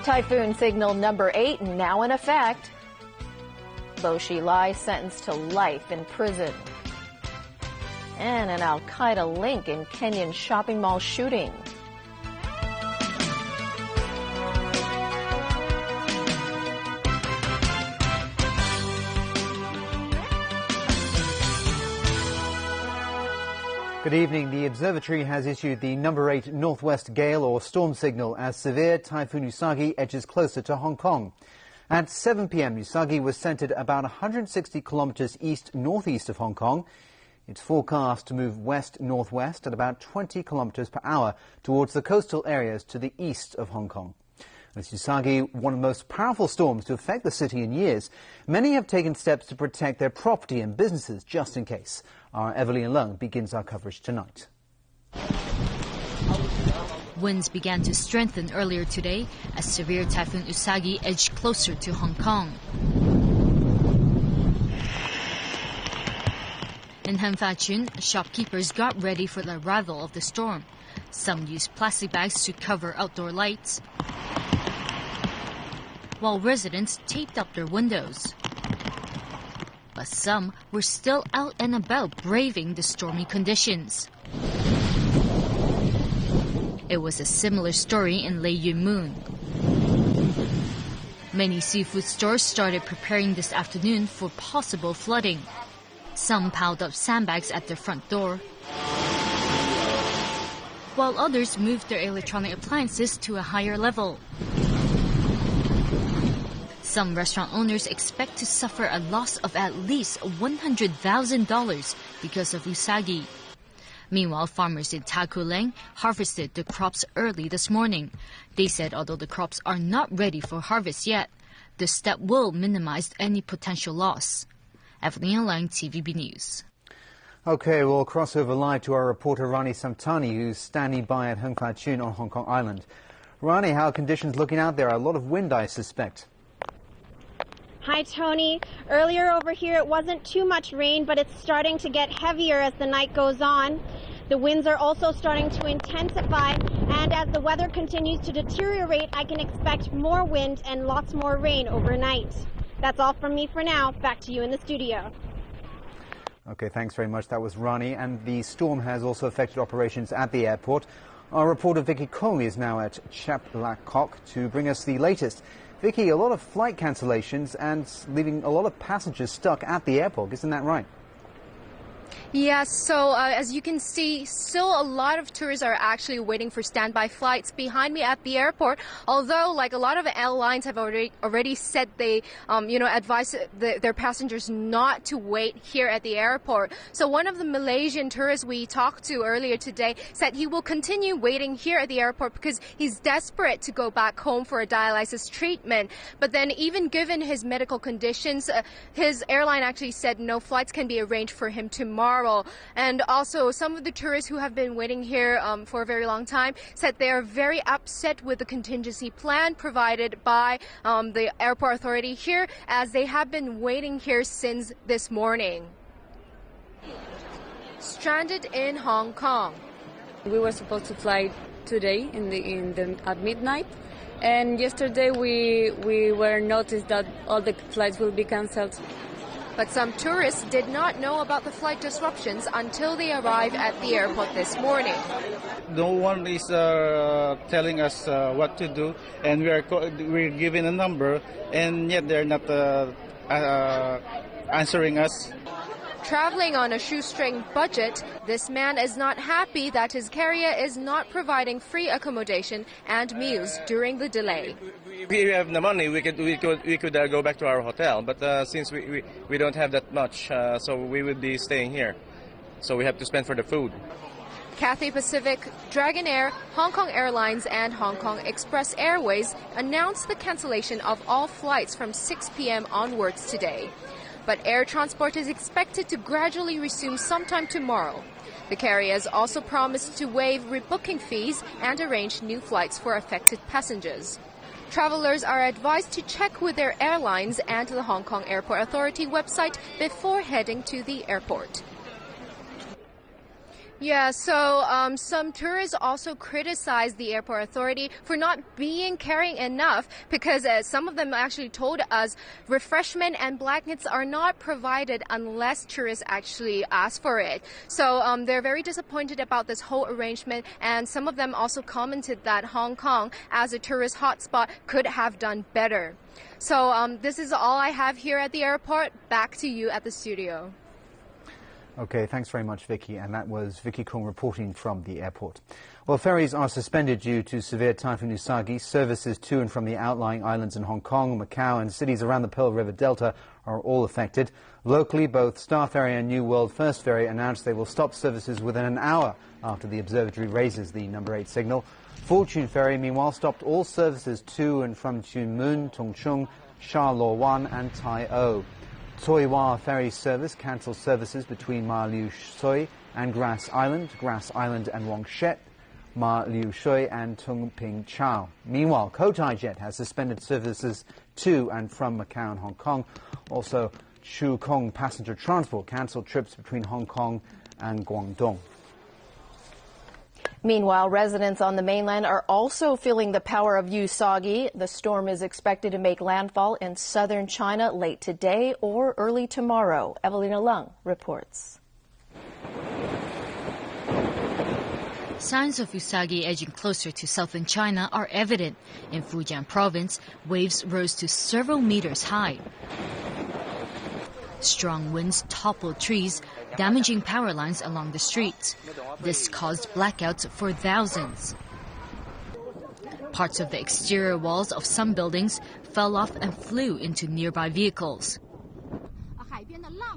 Typhoon signal number 8 now in effect. Bo Xilai sentenced to life in prison. And an Al-Qaeda link in Kenyan shopping mall shooting. Good evening. The observatory has issued the number 8 northwest gale or storm signal as severe Typhoon Usagi edges closer to Hong Kong. At 7 p.m., Usagi was centered about 160 kilometers east-northeast of Hong Kong. It's forecast to move west-northwest at about 20 kilometers per hour towards the coastal areas to the east of Hong Kong. With Usagi, one of the most powerful storms to affect the city in years, many have taken steps to protect their property and businesses just in case. Our Evelyn Leung begins our coverage tonight. Winds began to strengthen earlier today as severe Typhoon Usagi edged closer to Hong Kong. In Hanfachun, shopkeepers got ready for the arrival of the storm. Some used plastic bags to cover outdoor lights, while residents taped up their windows. But some were still out and about braving the stormy conditions. It was a similar story in Lei Yun Moon. Many seafood stores started preparing this afternoon for possible flooding. Some piled up sandbags at their front door, while others moved their electronic appliances to a higher level. Some restaurant owners expect to suffer a loss of at least $100,000 because of Usagi. Meanwhile, farmers in Takuleng harvested the crops early this morning. They said although the crops are not ready for harvest yet, the step will minimize any potential loss. Evelyn Leung, TVB News. Okay, we'll cross over live to our reporter Rani Samtani, who's standing by at Hanfachun on Hong Kong Island. Rani, how are conditions looking out there? A lot of wind, I suspect. Hi, Tony. Earlier over here, it wasn't too much rain, but it's starting to get heavier as the night goes on. The winds are also starting to intensify, and as the weather continues to deteriorate, I can expect more wind and lots more rain overnight. That's all from me for now. Back to you in the studio. Okay, thanks very much. That was Rani. And the storm has also affected operations at the airport. Our reporter Vicky Kong is now at Chap Lak Kok to bring us the latest. Vicky, a lot of flight cancellations and leaving a lot of passengers stuck at the airport. Isn't that right? Yes, so as you can see, still a lot of tourists are actually waiting for standby flights behind me at the airport. Although, like a lot of airlines have already said they, advise their passengers not to wait here at the airport. So one of the Malaysian tourists we talked to earlier today said he will continue waiting here at the airport because he's desperate to go back home for a dialysis treatment. But then, even given his medical conditions, his airline actually said no flights can be arranged for him tomorrow. And also, some of the tourists who have been waiting here for a very long time said they are very upset with the contingency plan provided by the airport authority here, as they have been waiting here since this morning. Stranded in Hong Kong. We were supposed to fly today at midnight, and yesterday we were noticed that all the flights will be cancelled. But some tourists did not know about the flight disruptions until they arrived at the airport this morning. No one is telling us what to do, and we're given a number, and yet they're not answering us. Traveling on a shoestring budget, this man is not happy that his carrier is not providing free accommodation and meals during the delay. If we have the money, we could go back to our hotel, but since we don't have that much, so we would be staying here. So we have to spend for the food. Cathay Pacific, Dragonair, Hong Kong Airlines and Hong Kong Express Airways announced the cancellation of all flights from 6 p.m. onwards today. But air transport is expected to gradually resume sometime tomorrow. The carriers also promised to waive rebooking fees and arrange new flights for affected passengers. Travelers are advised to check with their airlines and the Hong Kong Airport Authority website before heading to the airport. Yeah, so some tourists also criticized the airport authority for not being caring enough because some of them actually told us refreshment and blankets are not provided unless tourists actually ask for it. So they're very disappointed about this whole arrangement, and some of them also commented that Hong Kong, as a tourist hotspot, could have done better. So this is all I have here at the airport. Back to you at the studio. Okay, thanks very much, Vicky. And that was Vicky Kung reporting from the airport. Well, ferries are suspended due to severe Typhoon Usagi. Services to and from the outlying islands in Hong Kong, Macau and cities around the Pearl River Delta are all affected. Locally, both Star Ferry and New World First Ferry announced they will stop services within an hour after the observatory raises the number 8 signal. Fortune Ferry, meanwhile, stopped all services to and from Tuen Mun, Tung Chung, Sha Lo Wan and Tai O. Tsui Wah ferry service cancelled services between Ma Liu Shui and Grass Island and Wong Shet, Ma Liu Shui and Tung Ping Chau. Meanwhile, Cotai Jet has suspended services to and from Macau and Hong Kong. Also, Chu Kong Passenger Transport cancelled trips between Hong Kong and Guangdong. Meanwhile, residents on the mainland are also feeling the power of Usagi. The storm is expected to make landfall in southern China late today or early tomorrow. Evelina Lung reports. Signs of Usagi edging closer to southern China are evident. In Fujian province, waves rose to several meters high. Strong winds toppled trees, damaging power lines along the streets. This caused blackouts for thousands. Parts of the exterior walls of some buildings fell off and flew into nearby vehicles.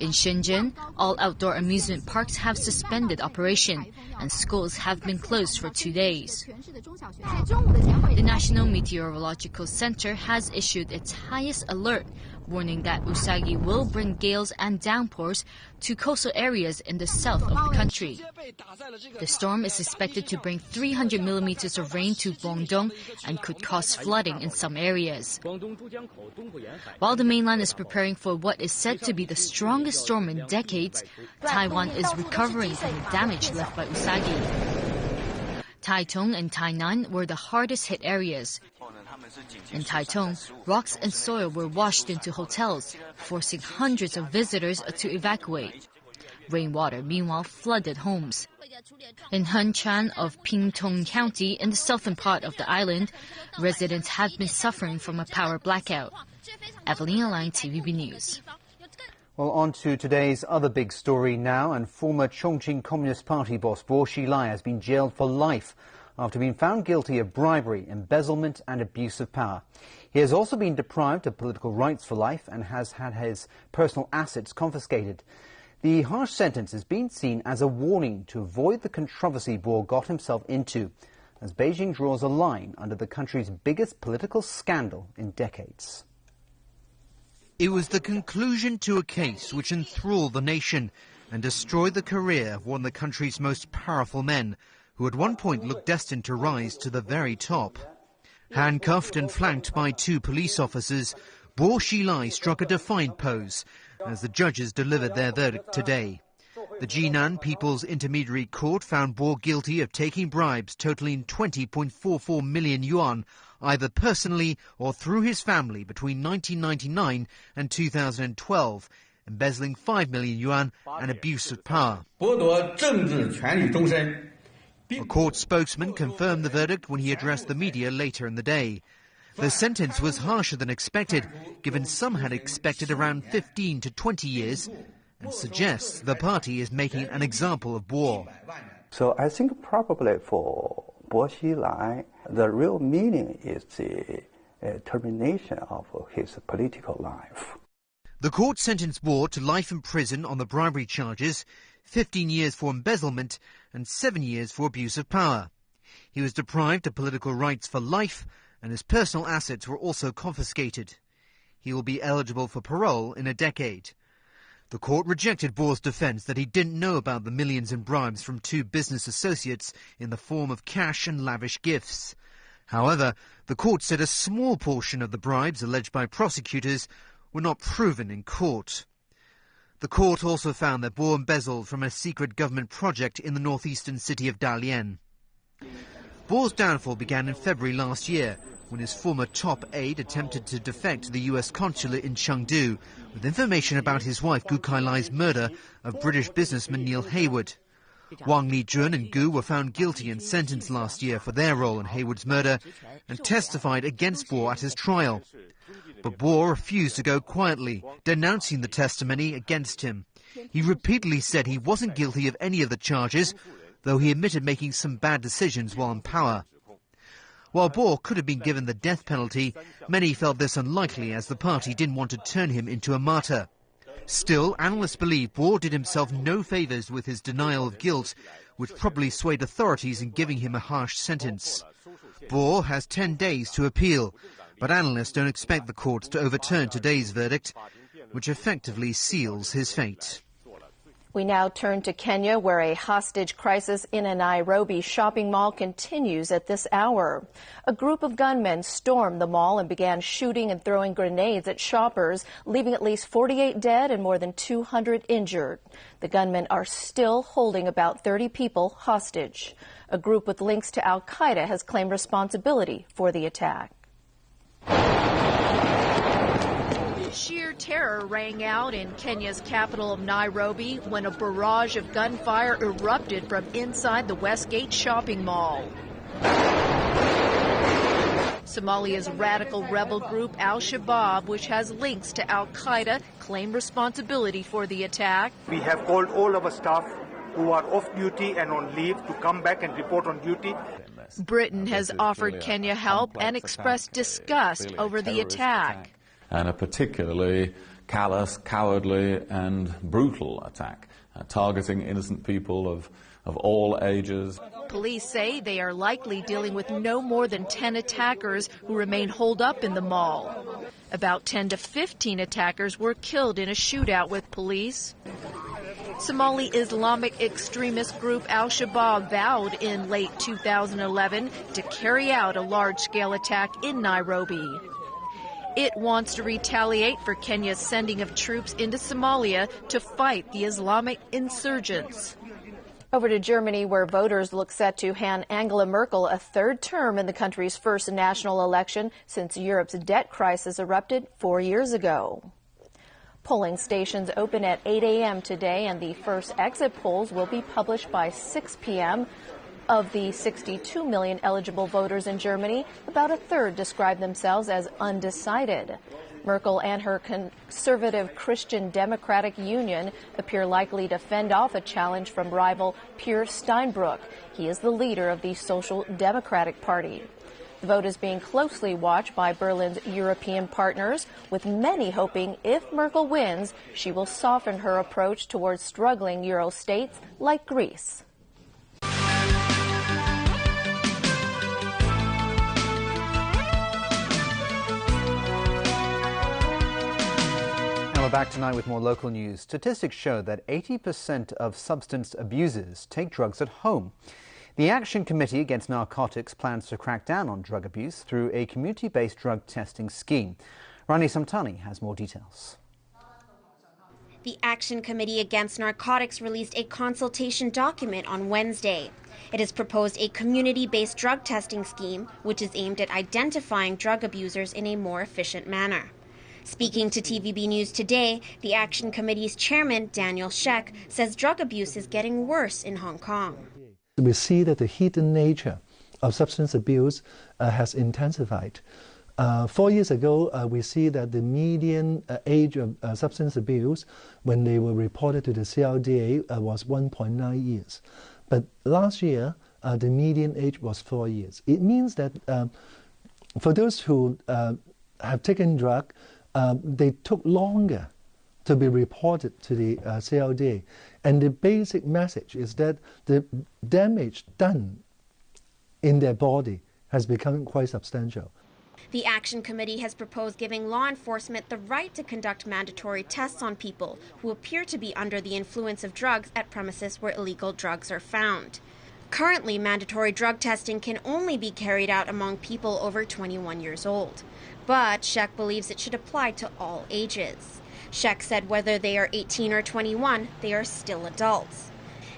In Shenzhen, all outdoor amusement parks have suspended operation, and schools have been closed for 2 days. The National Meteorological Center has issued its highest alert, warning that Usagi will bring gales and downpours to coastal areas in the south of the country. The storm is expected to bring 300 millimeters of rain to Guangdong and could cause flooding in some areas. While the mainland is preparing for what is said to be the strongest storm in decades, Taiwan is recovering from the damage left by Usagi. Taitung and Tainan were the hardest hit areas. In Taitung, rocks and soil were washed into hotels, forcing hundreds of visitors to evacuate. Rainwater, meanwhile, flooded homes. In Henchan of Pingtung County, in the southern part of the island, residents have been suffering from a power blackout. Evelina Lang, TVB News. Well, on to today's other big story now, and former Chongqing Communist Party boss Bo Xilai has been jailed for life after being found guilty of bribery, embezzlement and abuse of power. He has also been deprived of political rights for life and has had his personal assets confiscated. The harsh sentence has been seen as a warning to avoid the controversy Bo got himself into, as Beijing draws a line under the country's biggest political scandal in decades. It was the conclusion to a case which enthralled the nation and destroyed the career of one of the country's most powerful men, who at one point looked destined to rise to the very top. Handcuffed and flanked by 2 police officers, Bo Xilai struck a defiant pose as the judges delivered their verdict today. The Jinan People's Intermediary Court found Bo guilty of taking bribes totaling 20.44 million yuan, either personally or through his family, between 1999 and 2012, embezzling 5 million yuan and abuse of power. A court spokesman confirmed the verdict when he addressed the media later in the day. The sentence was harsher than expected, given some had expected around 15 to 20 years, and suggests the party is making an example of Bo. So I think probably for Bo Xilai, the real meaning is the termination of his political life. The court sentenced Bo to life in prison on the bribery charges, 15 years for embezzlement and 7 years for abuse of power. He was deprived of political rights for life, and his personal assets were also confiscated. He will be eligible for parole in a decade. The court rejected Bo's defense that he didn't know about the millions in bribes from 2 business associates in the form of cash and lavish gifts. However, the court said a small portion of the bribes alleged by prosecutors were not proven in court. The court also found that Bo embezzled from a secret government project in the northeastern city of Dalian. Bo's downfall began in February last year, when his former top aide attempted to defect to the US consulate in Chengdu with information about his wife Gu Kailai's murder of British businessman Neil Haywood. Wang Lijun and Gu were found guilty and sentenced last year for their role in Haywood's murder and testified against Bo at his trial. But Bo refused to go quietly, denouncing the testimony against him. He repeatedly said he wasn't guilty of any of the charges, though he admitted making some bad decisions while in power. While Bo could have been given the death penalty, many felt this unlikely as the party didn't want to turn him into a martyr. Still, analysts believe Bo did himself no favours with his denial of guilt, which probably swayed authorities in giving him a harsh sentence. Bo has 10 days to appeal, but analysts don't expect the courts to overturn today's verdict, which effectively seals his fate. We now turn to Kenya, where a hostage crisis in a Nairobi shopping mall continues at this hour. A group of gunmen stormed the mall and began shooting and throwing grenades at shoppers, leaving at least 48 dead and more than 200 injured. The gunmen are still holding about 30 people hostage. A group with links to al-Qaeda has claimed responsibility for the attack. Sheer terror rang out in Kenya's capital of Nairobi when a barrage of gunfire erupted from inside the Westgate shopping mall. Somalia's radical rebel group Al-Shabaab, which has links to al-Qaeda, claimed responsibility for the attack. We have called all our staff who are off duty and on leave to come back and report on duty. Britain has offered Kenya help and expressed disgust over the attack. And a particularly callous, cowardly and brutal attack, targeting innocent people of all ages. Police say they are likely dealing with no more than 10 attackers who remain holed up in the mall. About 10 to 15 attackers were killed in a shootout with police. Somali Islamic extremist group Al-Shabaab vowed in late 2011 to carry out a large-scale attack in Nairobi. It wants to retaliate for Kenya's sending of troops into Somalia to fight the Islamic insurgents. Over to Germany, where voters look set to hand Angela Merkel a third term in the country's first national election since Europe's debt crisis erupted 4 years ago. Polling stations open at 8 a.m. today, and the first exit polls will be published by 6 p.m. Of the 62 million eligible voters in Germany, about a third describe themselves as undecided. Merkel and her conservative Christian Democratic Union appear likely to fend off a challenge from rival Peer Steinbrück. He is the leader of the Social Democratic Party. The vote is being closely watched by Berlin's European partners, with many hoping if Merkel wins, she will soften her approach towards struggling Euro states like Greece. We're back tonight with more local news. Statistics show that 80% of substance abusers take drugs at home. The Action Committee Against Narcotics plans to crack down on drug abuse through a community-based drug testing scheme. Rani Samtani has more details. The Action Committee Against Narcotics released a consultation document on Wednesday. It has proposed a community-based drug testing scheme, which is aimed at identifying drug abusers in a more efficient manner. Speaking to TVB News Today, the Action Committee's chairman, Daniel Sheck, says drug abuse is getting worse in Hong Kong. We see that the hidden nature of substance abuse has intensified. 4 years ago, we see that the median age of substance abuse when they were reported to the CLDA was 1.9 years. But last year, the median age was 4 years. It means that for those who have taken drug, they took longer to be reported to the CLDA. And the basic message is that the damage done in their body has become quite substantial. The Action Committee has proposed giving law enforcement the right to conduct mandatory tests on people who appear to be under the influence of drugs at premises where illegal drugs are found. Currently, mandatory drug testing can only be carried out among people over 21 years old. But Sheck believes it should apply to all ages. Sheikh said whether they are 18 or 21, they are still adults.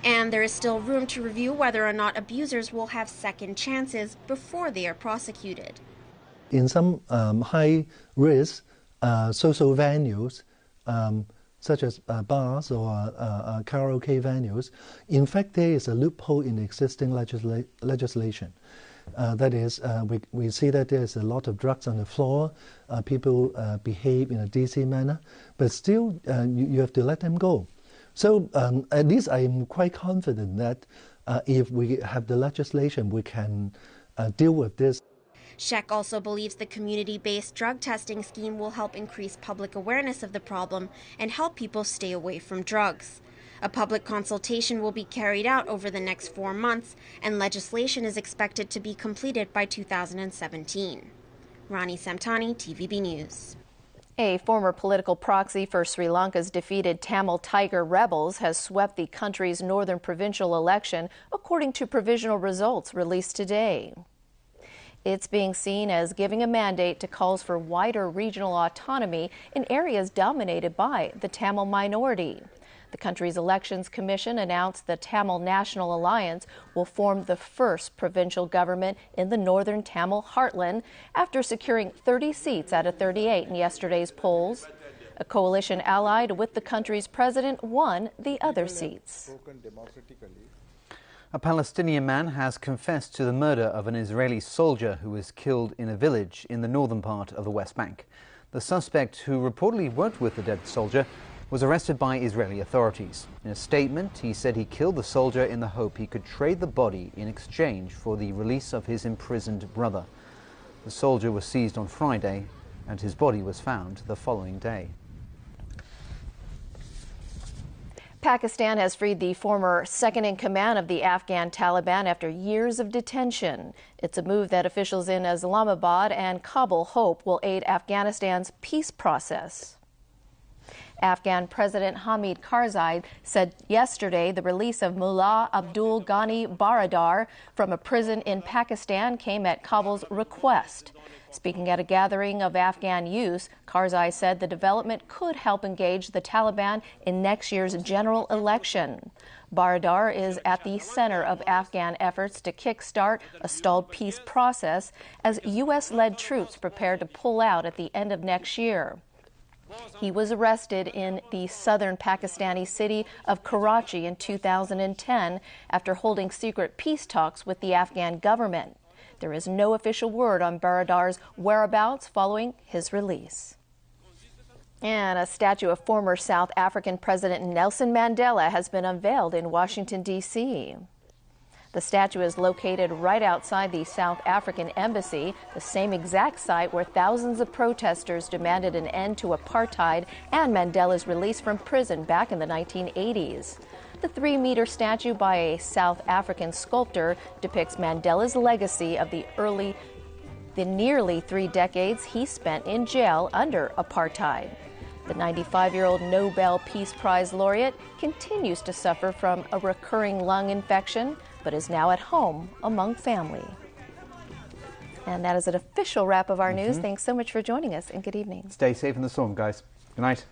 And there is still room to review whether or not abusers will have second chances before they are prosecuted. In some high-risk social venues, such as bars or karaoke venues, in fact, there is a loophole in existing legislation. That is, we see that there's a lot of drugs on the floor, people behave in a decent manner, but still you have to let them go. So at least I'm quite confident that if we have the legislation, we can deal with this. Sheikh also believes the community-based drug testing scheme will help increase public awareness of the problem and help people stay away from drugs. A public consultation will be carried out over the next 4 months, and legislation is expected to be completed by 2017. Rani Samtani, TVB News. A former political proxy for Sri Lanka's defeated Tamil Tiger rebels has swept the country's northern provincial election, according to provisional results released today. It's being seen as giving a mandate to calls for wider regional autonomy in areas dominated by the Tamil minority. The country's Elections Commission announced the Tamil National Alliance will form the first provincial government in the northern Tamil heartland after securing 30 seats out of 38 in yesterday's polls. A coalition allied with the country's president won the other seats. A Palestinian man has confessed to the murder of an Israeli soldier who was killed in a village in the northern part of the West Bank. The suspect, who reportedly worked with the dead soldier, was arrested by Israeli authorities. In a statement, he said he killed the soldier in the hope he could trade the body in exchange for the release of his imprisoned brother. The soldier was seized on Friday, and his body was found the following day. Pakistan has freed the former second-in-command of the Afghan Taliban after years of detention. It's a move that officials in Islamabad and Kabul hope will aid Afghanistan's peace process. Afghan President Hamid Karzai said yesterday the release of Mullah Abdul Ghani Baradar from a prison in Pakistan came at Kabul's request. Speaking at a gathering of Afghan youth, Karzai said the development could help engage the Taliban in next year's general election. Baradar is at the center of Afghan efforts to kickstart a stalled peace process as U.S.-led troops prepare to pull out at the end of next year. He was arrested in the southern Pakistani city of Karachi in 2010 after holding secret peace talks with the Afghan government. There is no official word on Baradar's whereabouts following his release. And a statue of former South African President Nelson Mandela has been unveiled in Washington, D.C. The statue is located right outside the South African embassy, the same exact site where thousands of protesters demanded an end to apartheid and Mandela's release from prison back in the 1980s. The 3-meter statue by a South African sculptor depicts Mandela's legacy of the nearly 3 decades he spent in jail under apartheid. The 95-year-old Nobel Peace Prize laureate continues to suffer from a recurring lung infection, but is now at home among family. And that is an official wrap of our news. Thanks so much for joining us, and good evening. Stay safe in the storm, guys. Good night.